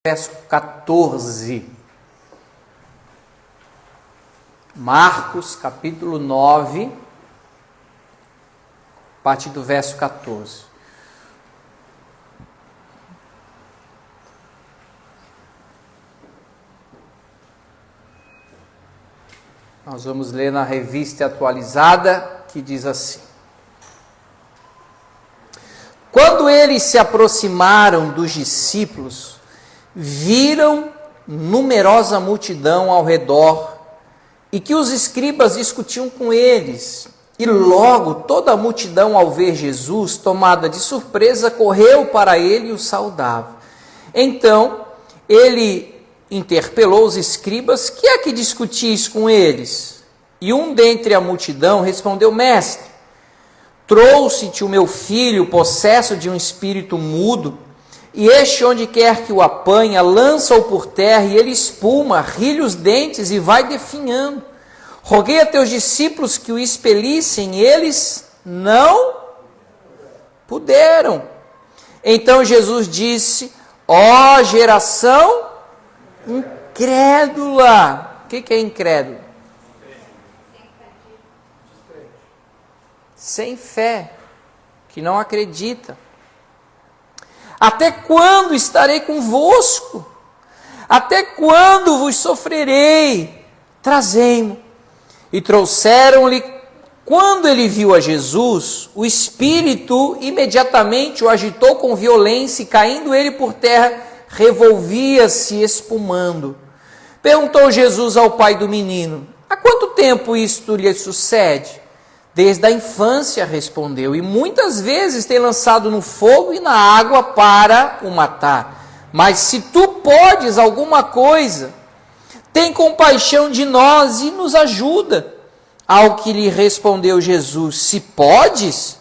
verso 14. Marcos, capítulo 9, a partir do verso 14. Nós vamos ler na revista atualizada, que diz assim: Quando eles se aproximaram dos discípulos, viram numerosa multidão ao redor e que os escribas discutiam com eles. E logo toda a multidão, ao ver Jesus, tomada de surpresa, correu para ele e o saudava. Então ele interpelou os escribas: que é que discutis com eles? E um dentre a multidão respondeu: Mestre, trouxe-te o meu filho, possesso de um espírito mudo, e este, onde quer que o apanha, lança-o por terra, e ele espuma, ri-lhe os dentes e vai definhando. Roguei a teus discípulos que o expelissem, eles não puderam. Então Jesus disse: ó geração incrédula. O que é incrédulo? Sem fé, que não acredita. Até quando estarei convosco? Até quando vos sofrerei? Trazei-mo. E trouxeram-lhe. Quando ele viu a Jesus, o espírito imediatamente o agitou com violência, e caindo ele por terra, revolvia-se espumando. Perguntou Jesus ao pai do menino: há quanto tempo isto lhe sucede? Desde a infância, respondeu, e muitas vezes tem lançado no fogo e na água para o matar. Mas se tu podes alguma coisa, tem compaixão de nós e nos ajuda. Ao que lhe respondeu Jesus: se podes,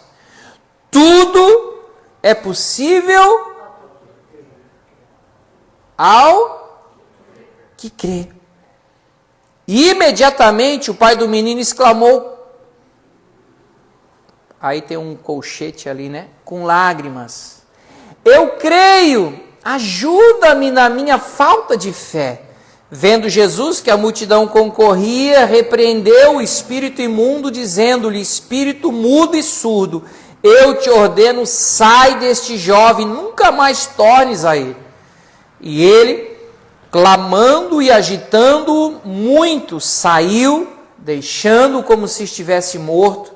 tudo é possível ao que crê. E imediatamente o pai do menino exclamou, aí tem um colchete ali, né? Com lágrimas: eu creio, ajuda-me na minha falta de fé. Vendo Jesus que a multidão concorria, repreendeu o espírito imundo, dizendo-lhe: espírito mudo e surdo, eu te ordeno, sai deste jovem, nunca mais tornes a ele. E ele, clamando e agitando-o muito, saiu, deixando-o como se estivesse morto,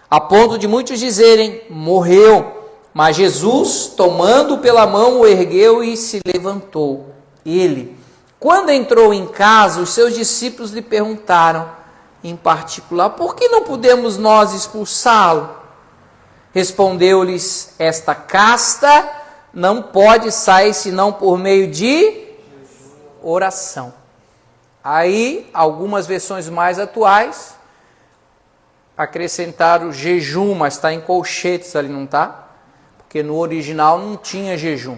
a ponto de muitos dizerem: morreu. Mas Jesus, tomando-o pela mão, o ergueu e se levantou. Ele, quando entrou em casa, os seus discípulos lhe perguntaram, em particular: por que não podemos nós expulsá-lo? Respondeu-lhes: esta casta não pode sair senão por meio de oração. Aí, algumas versões mais atuais acrescentaram jejum, mas está em colchetes ali, não está? Porque no original não tinha jejum.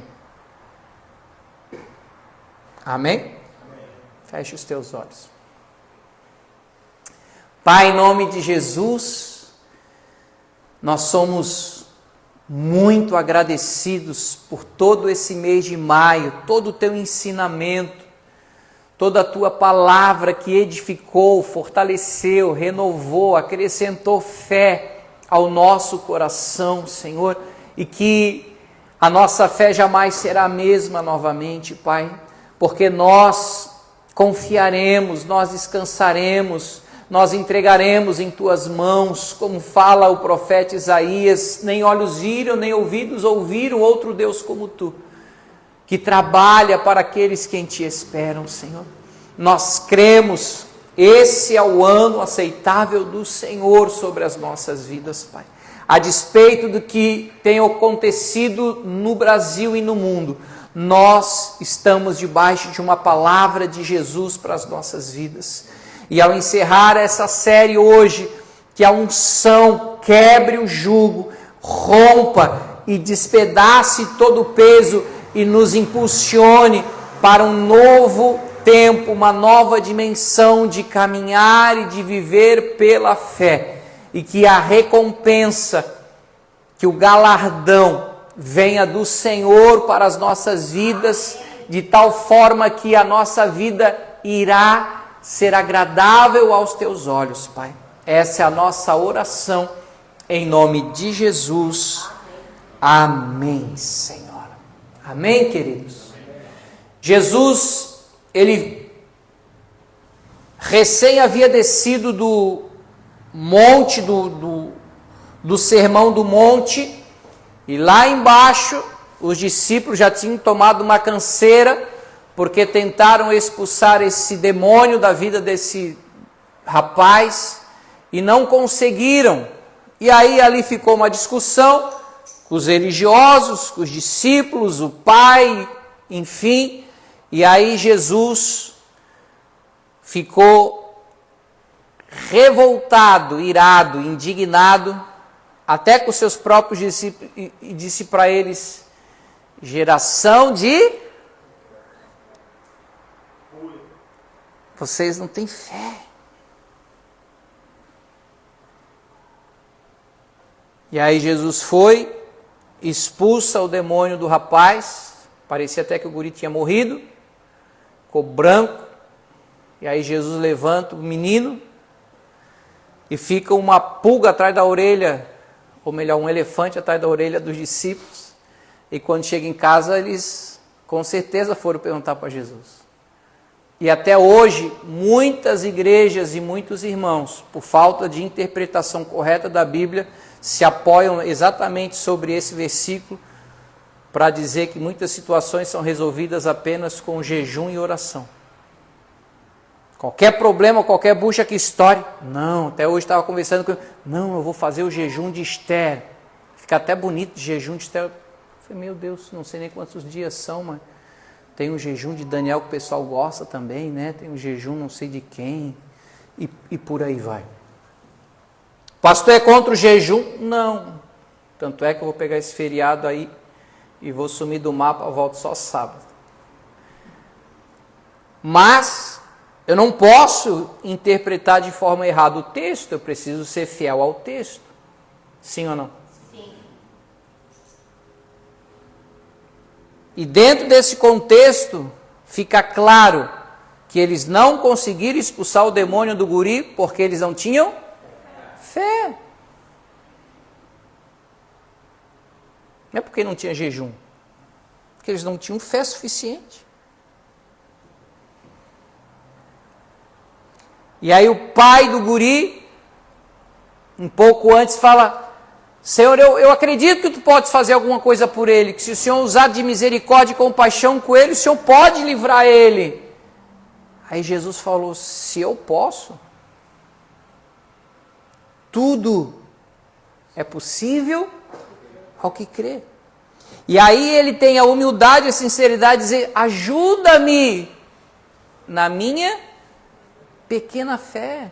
Amém? Feche os teus olhos. Pai, em nome de Jesus, nós somos muito agradecidos por todo esse mês de maio, todo o teu ensinamento, toda a tua palavra que edificou, fortaleceu, renovou, acrescentou fé ao nosso coração, Senhor, e que a nossa fé jamais será a mesma novamente, Pai, porque nós confiaremos, nós descansaremos, nós entregaremos em tuas mãos, como fala o profeta Isaías: nem olhos viram, nem ouvidos ouviram outro Deus como tu, que trabalha para aqueles que em ti esperam, Senhor. Nós cremos, esse é o ano aceitável do Senhor sobre as nossas vidas, Pai. A despeito do que tem acontecido no Brasil e no mundo, nós estamos debaixo de uma palavra de Jesus para as nossas vidas. E ao encerrar essa série hoje, que a unção quebre o jugo, rompa e despedace todo o peso e nos impulsione para um novo tempo, uma nova dimensão de caminhar e de viver pela fé. E que a recompensa, que o galardão venha do Senhor para as nossas vidas, de tal forma que a nossa vida irá ser agradável aos teus olhos, Pai. Essa é a nossa oração, em nome de Jesus. Amém, Senhor. Amém, queridos? Jesus, ele recém havia descido do monte, do Sermão do Monte, e lá embaixo os discípulos já tinham tomado uma canseira, porque tentaram expulsar esse demônio da vida desse rapaz, e não conseguiram. E aí ali ficou uma discussão com os religiosos, com os discípulos, o pai, enfim. E aí Jesus ficou revoltado, irado, indignado, até com seus próprios discípulos, e disse para eles: geração de... vocês não têm fé. E aí Jesus foi, expulsa o demônio do rapaz, parecia até que o guri tinha morrido, ficou branco, e aí Jesus levanta o menino, e fica uma pulga atrás da orelha, ou melhor, um elefante atrás da orelha dos discípulos, e quando chega em casa, eles com certeza foram perguntar para Jesus. E até hoje, muitas igrejas e muitos irmãos, por falta de interpretação correta da Bíblia, se apoiam exatamente sobre esse versículo para dizer que muitas situações são resolvidas apenas com jejum e oração. Qualquer problema, qualquer bucha que estoure, não, até hoje estava conversando com ele, não, eu vou fazer o jejum de Esther, fica até bonito, jejum de Esther. Eu falei, meu Deus, não sei nem quantos dias são, mas tem um jejum de Daniel que o pessoal gosta também, né? Tem um jejum não sei de quem, e por aí vai. Pastor, é contra o jejum? Não. Tanto é que eu vou pegar esse feriado aí e vou sumir do mapa, eu volto só sábado. Mas eu não posso interpretar de forma errada o texto, eu preciso ser fiel ao texto. Sim ou não? Sim. E dentro desse contexto, fica claro que eles não conseguiram expulsar o demônio do guri porque eles não tinham fé. Não é porque não tinha jejum, porque eles não tinham fé suficiente. E aí o pai do guri, um pouco antes, fala: Senhor, eu acredito que tu podes fazer alguma coisa por ele, que se o Senhor usar de misericórdia e compaixão com ele, o Senhor pode livrar ele. Aí Jesus falou: se eu posso, tudo é possível ao que crê. E aí ele tem a humildade e a sinceridade de dizer: ajuda-me na minha pequena fé.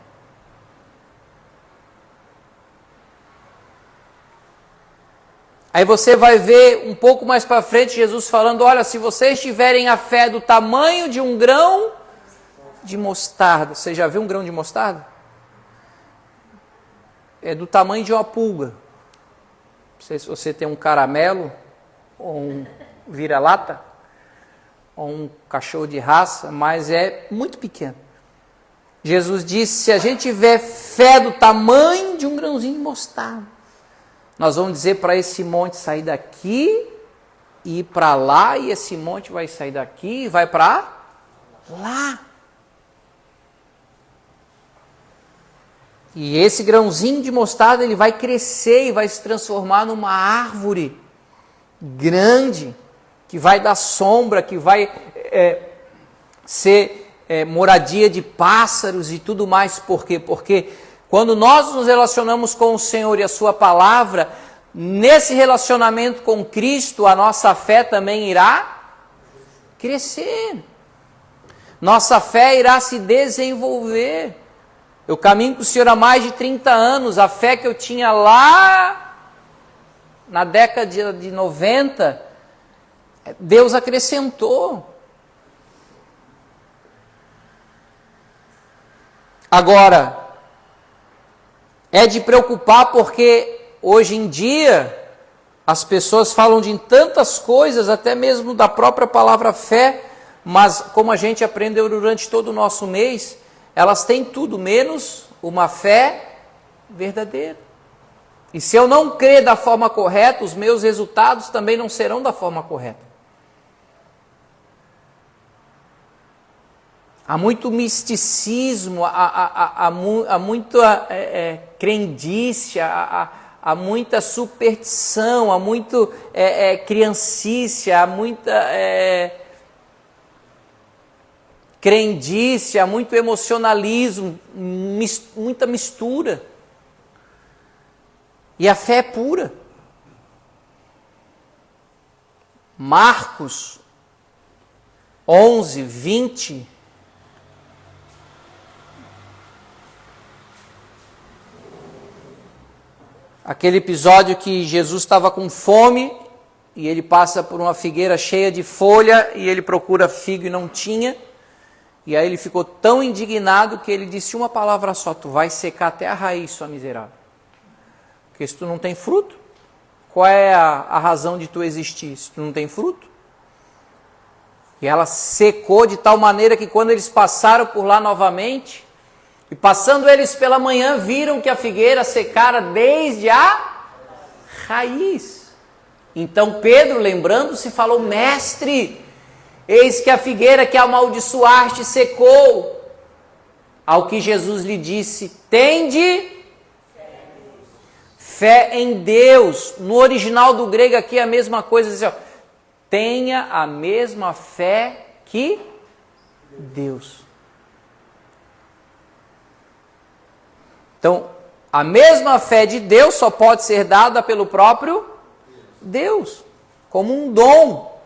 Aí você vai ver um pouco mais para frente Jesus falando: olha, se vocês tiverem a fé do tamanho de um grão de mostarda. Você já viu um grão de mostarda? É do tamanho de uma pulga. Não sei se você tem um caramelo, ou um vira-lata, ou um cachorro de raça, mas é muito pequeno. Jesus disse: se a gente tiver fé do tamanho de um grãozinho de mostarda, nós vamos dizer para esse monte sair daqui e ir para lá, e esse monte vai sair daqui e vai para lá. E esse grãozinho de mostarda, ele vai crescer e vai se transformar numa árvore grande, que vai dar sombra, que vai ser moradia de pássaros e tudo mais. Por quê? Porque quando nós nos relacionamos com o Senhor e a sua palavra, nesse relacionamento com Cristo, a nossa fé também irá crescer. Nossa fé irá se desenvolver. Eu caminho com o Senhor há mais de 30 anos, a fé que eu tinha lá na década de 90, Deus acrescentou. Agora, é de preocupar porque hoje em dia as pessoas falam de tantas coisas, até mesmo da própria palavra fé, mas como a gente aprendeu durante todo o nosso mês, elas têm tudo menos uma fé verdadeira. E se eu não crer da forma correta, os meus resultados também não serão da forma correta. Há muito misticismo, há muita crendice, há muita superstição, há muito criancice, há muita crendice, há muito emocionalismo, muita mistura. E a fé é pura. Marcos 11, 20. Aquele episódio que Jesus estava com fome e ele passa por uma figueira cheia de folha e ele procura figo e não tinha. E aí ele ficou tão indignado que ele disse uma palavra só: tu vai secar até a raiz, sua miserável. Porque se tu não tem fruto, qual é a razão de tu existir? Se tu não tem fruto. E ela secou de tal maneira que quando eles passaram por lá novamente, e passando eles pela manhã, viram que a figueira secara desde a raiz. Então Pedro, lembrando-se, falou: mestre, eis que a figueira que amaldiçoaste secou. Ao que Jesus lhe disse: tende fé em Deus. No original do grego aqui é a mesma coisa, diz, tenha a mesma fé que Deus. Então, a mesma fé de Deus só pode ser dada pelo próprio Deus, como um dom.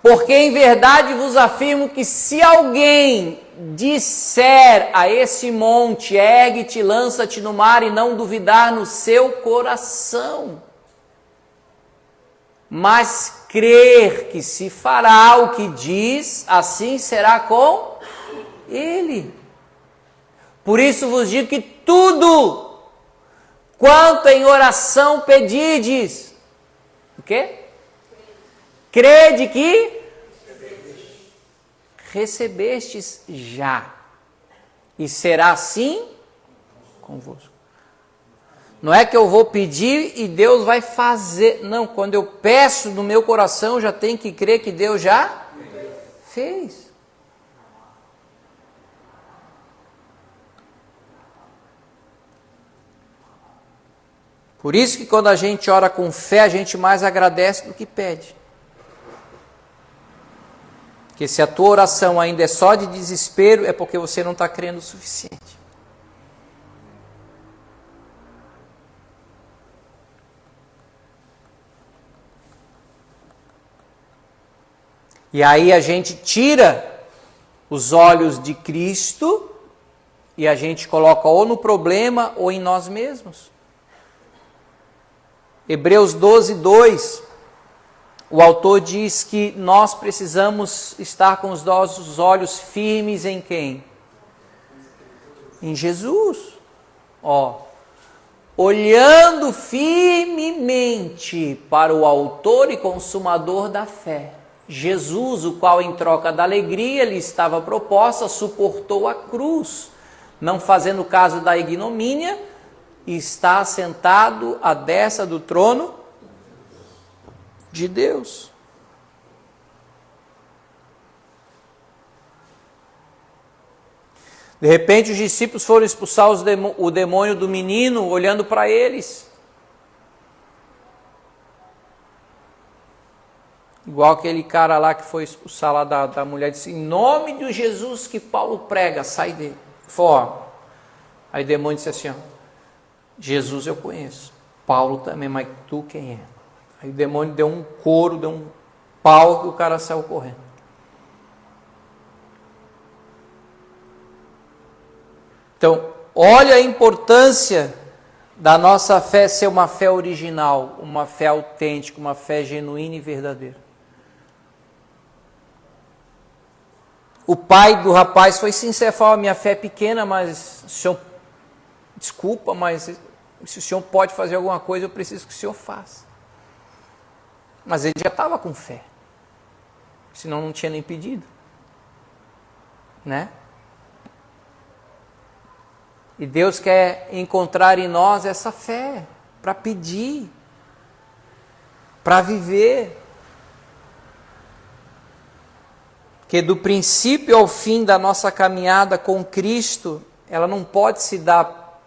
Porque em verdade vos afirmo que se alguém disser a esse monte, ergue-te, lança-te no mar, e não duvidar no seu coração, mas crer que se fará o que diz, assim será com ele. Por isso vos digo que tudo quanto em oração pedides, o quê? Crede que recebestes já, e será assim convosco. Não é que eu vou pedir e Deus vai fazer. Não, quando eu peço no meu coração, eu já tenho que crer que Deus já fez. Por isso que quando a gente ora com fé, a gente mais agradece do que pede. Porque se a tua oração ainda é só de desespero, é porque você não está crendo o suficiente. E aí a gente tira os olhos de Cristo e a gente coloca ou no problema ou em nós mesmos. Hebreus 12, 2, o autor diz que nós precisamos estar com os nossos olhos firmes em quem? Em Jesus. Olhando firmemente para o autor e consumador da fé. Jesus, o qual em troca da alegria lhe estava proposta, suportou a cruz, não fazendo caso da ignomínia, e está sentado à destra do trono de Deus. De repente os discípulos foram expulsar o demônio do menino, olhando para eles. Igual aquele cara lá que foi expulsar lá da mulher, disse: em nome de Jesus que Paulo prega, sai dele. Fora. Aí o demônio disse assim: Jesus eu conheço, Paulo também, mas tu quem é? Aí o demônio deu um couro, deu um pau, que o cara saiu correndo. Então, olha a importância da nossa fé ser uma fé original, uma fé autêntica, uma fé genuína e verdadeira. O pai do rapaz foi sincero, falou: minha fé é pequena, mas o senhor, desculpa, mas se o senhor pode fazer alguma coisa, eu preciso que o senhor faça. Mas ele já estava com fé. senão não tinha nem pedido, né? E Deus quer encontrar em nós essa fé para pedir, para viver. Porque do princípio ao fim da nossa caminhada com Cristo, ela não pode se dar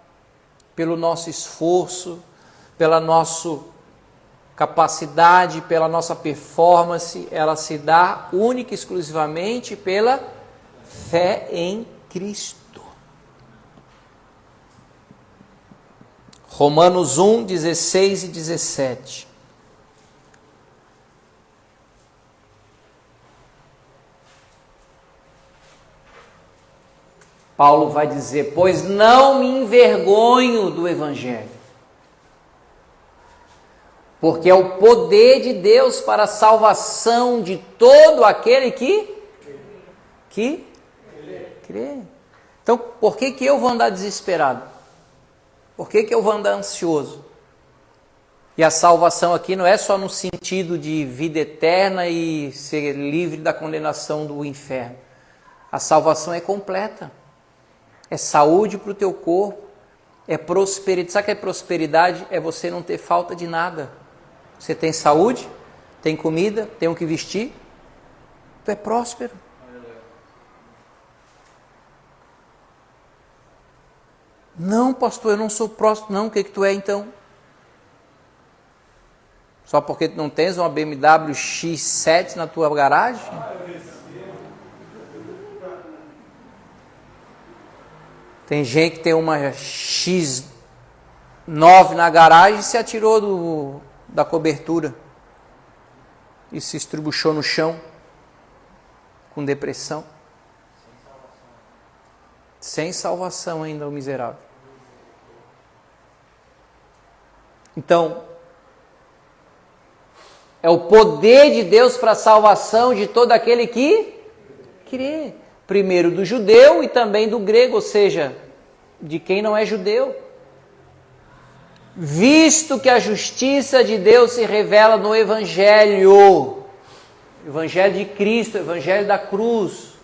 pelo nosso esforço, pela nossa capacidade, pela nossa performance, ela se dá única e exclusivamente pela fé em Cristo. Romanos 1, 16 e 17. Paulo vai dizer: pois não me envergonho do Evangelho, porque é o poder de Deus para a salvação de todo aquele que crê. Então, por que eu vou andar desesperado? Por que eu vou andar ansioso? E a salvação aqui não é só no sentido de vida eterna e ser livre da condenação do inferno. A salvação é completa. É saúde para o teu corpo, é prosperidade. Sabe o que é prosperidade? É você não ter falta de nada. Você tem saúde, tem comida, tem o que vestir, tu é próspero. Não, pastor, eu não sou próspero. Não, o que tu é então? Só porque tu não tens uma BMW X7 na tua garagem? Tem gente que tem uma X9 na garagem e se atirou da cobertura e se estrubuchou no chão com depressão. Sem salvação ainda, o miserável. Então, é o poder de Deus para a salvação de todo aquele que crê. Primeiro do judeu e também do grego, ou seja, de quem não é judeu. Visto que a justiça de Deus se revela no Evangelho, Evangelho de Cristo, Evangelho da cruz,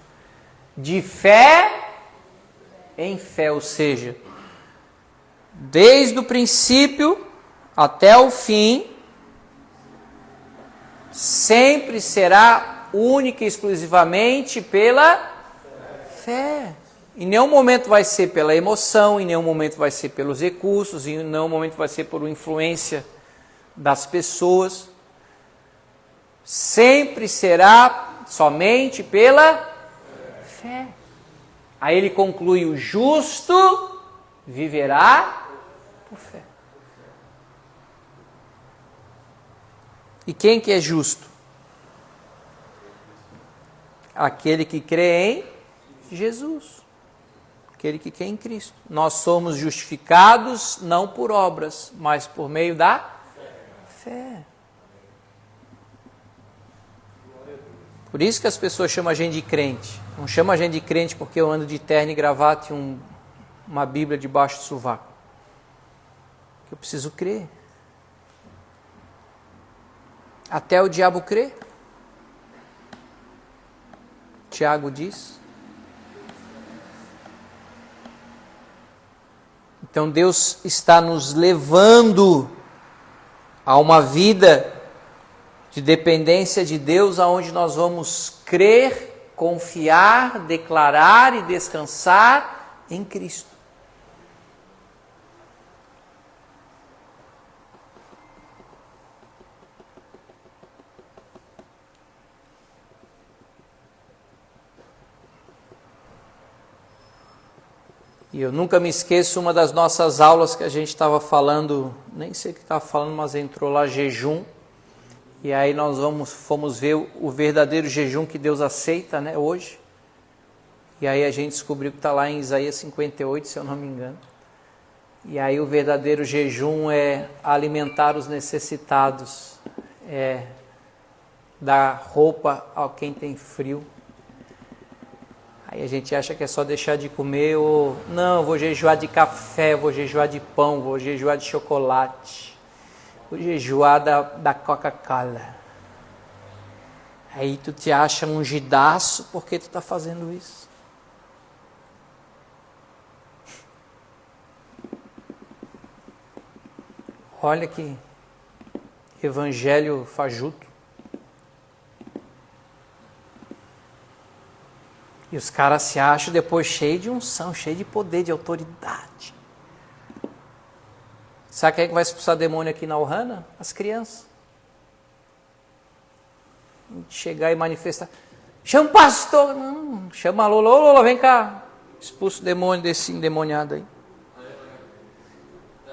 de fé em fé, ou seja, desde o princípio até o fim, sempre será única e exclusivamente pela fé. Em nenhum momento vai ser pela emoção, em nenhum momento vai ser pelos recursos, em nenhum momento vai ser por influência das pessoas. Sempre será somente pela fé. Aí ele conclui: o justo viverá por fé. E quem que é justo? Aquele que crê em Jesus. Aquele que crê em Cristo. Nós somos justificados não por obras, mas por meio da fé. Por isso que as pessoas chamam a gente de crente. Não chamam a gente de crente porque eu ando de terno e gravata e uma Bíblia debaixo do sovaco. Eu preciso crer. Até o diabo crê. Tiago diz. Então Deus está nos levando a uma vida de dependência de Deus, aonde nós vamos crer, confiar, declarar e descansar em Cristo. E eu nunca me esqueço uma das nossas aulas que a gente estava falando, nem sei o que estava falando, mas entrou lá jejum. E aí nós fomos ver o verdadeiro jejum que Deus aceita, né, hoje. E aí a gente descobriu que está lá em Isaías 58, se eu não me engano. E aí o verdadeiro jejum é alimentar os necessitados, é dar roupa a quem tem frio. Aí a gente acha que é só deixar de comer ou... Não, eu vou jejuar de café, vou jejuar de pão, vou jejuar de chocolate, vou jejuar da Coca-Cola. Aí tu te acha ungidaço porque tu está fazendo isso. Olha que evangelho fajuto. E os caras se acham depois cheios de unção, cheios de poder, de autoridade. Sabe quem é que vai expulsar demônio aqui na Ohana? As crianças. Chegar e manifestar. Chama o pastor. Não, chama a Lola. Ô Lola, vem cá. Expulsa o demônio desse endemoniado aí.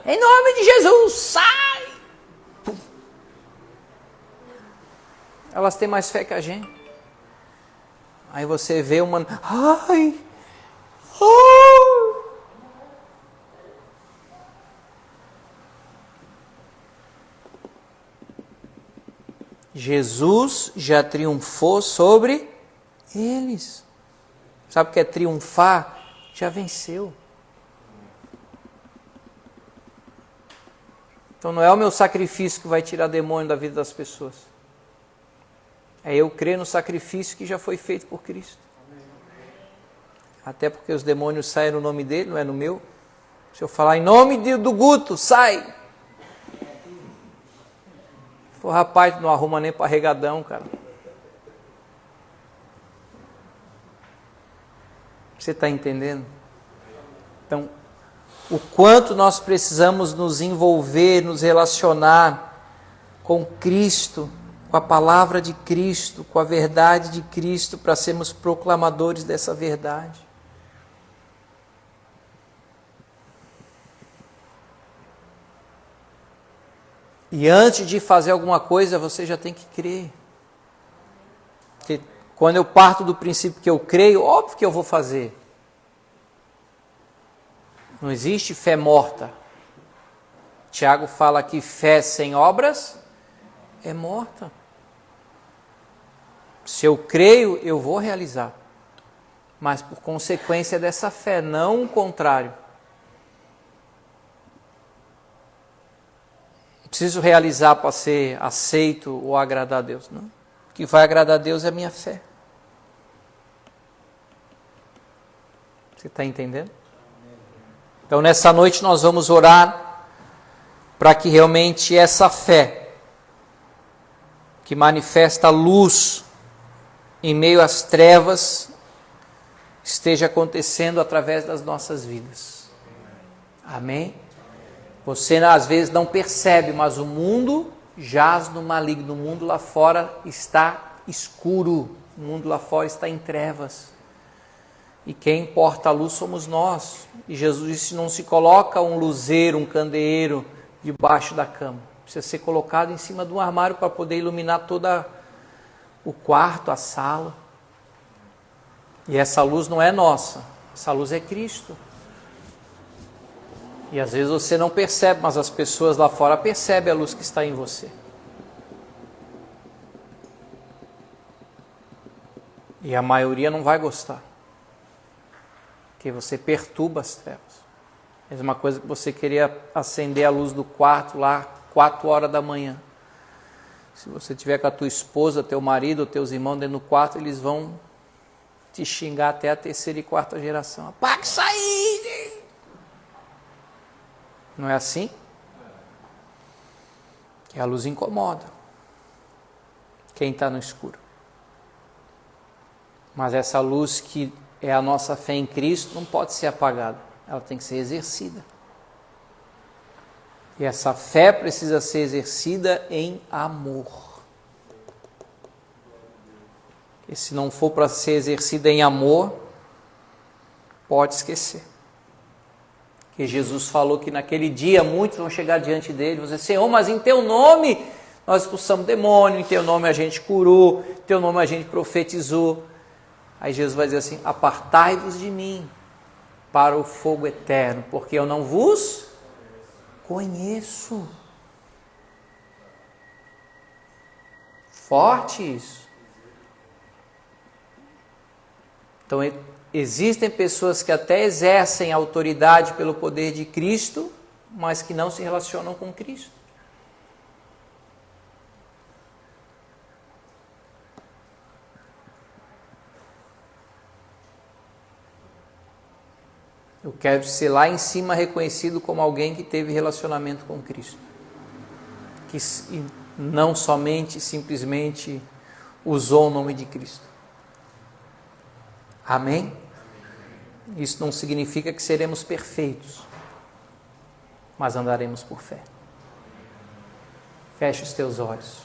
Em nome de Jesus, sai! Pum. Elas têm mais fé que a gente. Aí você vê uma... Ai! Oh! Jesus já triunfou sobre eles. Sabe o que é triunfar? Já venceu. Então não é o meu sacrifício que vai tirar demônio da vida das pessoas. É eu crer no sacrifício que já foi feito por Cristo. Até porque os demônios saem no nome dele, não é no meu. Se eu falar em nome do Guto, sai! Pô, rapaz, não arruma nem para regadão, cara. Você está entendendo? Então, o quanto nós precisamos nos envolver, nos relacionar com Cristo, com a palavra de Cristo, com a verdade de Cristo, para sermos proclamadores dessa verdade. E antes de fazer alguma coisa, você já tem que crer. Porque quando eu parto do princípio que eu creio, óbvio que eu vou fazer. Não existe fé morta. Tiago fala que fé sem obras é morta. Se eu creio, eu vou realizar. Mas por consequência dessa fé, não o contrário. Preciso realizar para ser aceito ou agradar a Deus. Não. O que vai agradar a Deus é a minha fé. Você está entendendo? Então nessa noite nós vamos orar para que realmente essa fé, que manifesta a luz em meio às trevas, esteja acontecendo através das nossas vidas. Amém? Você às vezes não percebe, mas o mundo jaz no maligno. O mundo lá fora está escuro. O mundo lá fora está em trevas. E quem porta a luz somos nós. E Jesus disse, não se coloca um luzeiro, um candeeiro debaixo da cama. Precisa ser colocado em cima de um armário para poder iluminar todo o quarto, a sala. E essa luz não é nossa. Essa luz é Cristo. E às vezes você não percebe, mas as pessoas lá fora percebem a luz que está em você. E a maioria não vai gostar. Porque você perturba as trevas. É a mesma coisa que você queria acender a luz do quarto lá, 4 horas da manhã. Se você tiver com a tua esposa, teu marido, teus irmãos dentro do quarto, eles vão te xingar até a 3ª e 4ª geração. Apaga isso aí! Não é assim? Que a luz incomoda quem está no escuro. Mas essa luz que é a nossa fé em Cristo não pode ser apagada. Ela tem que ser exercida. E essa fé precisa ser exercida em amor. E se não for para ser exercida em amor, pode esquecer. Que Jesus falou que naquele dia muitos vão chegar diante dele e vão dizer, Senhor, mas em teu nome nós expulsamos demônio, em teu nome a gente curou, em teu nome a gente profetizou. Aí Jesus vai dizer assim, apartai-vos de mim para o fogo eterno, porque eu não vos conheço. Forte isso. Então, existem pessoas que até exercem autoridade pelo poder de Cristo, mas que não se relacionam com Cristo. Eu quero ser lá em cima reconhecido como alguém que teve relacionamento com Cristo. Que não somente, simplesmente usou o nome de Cristo. Amém? Isso não significa que seremos perfeitos, mas andaremos por fé. Feche os teus olhos.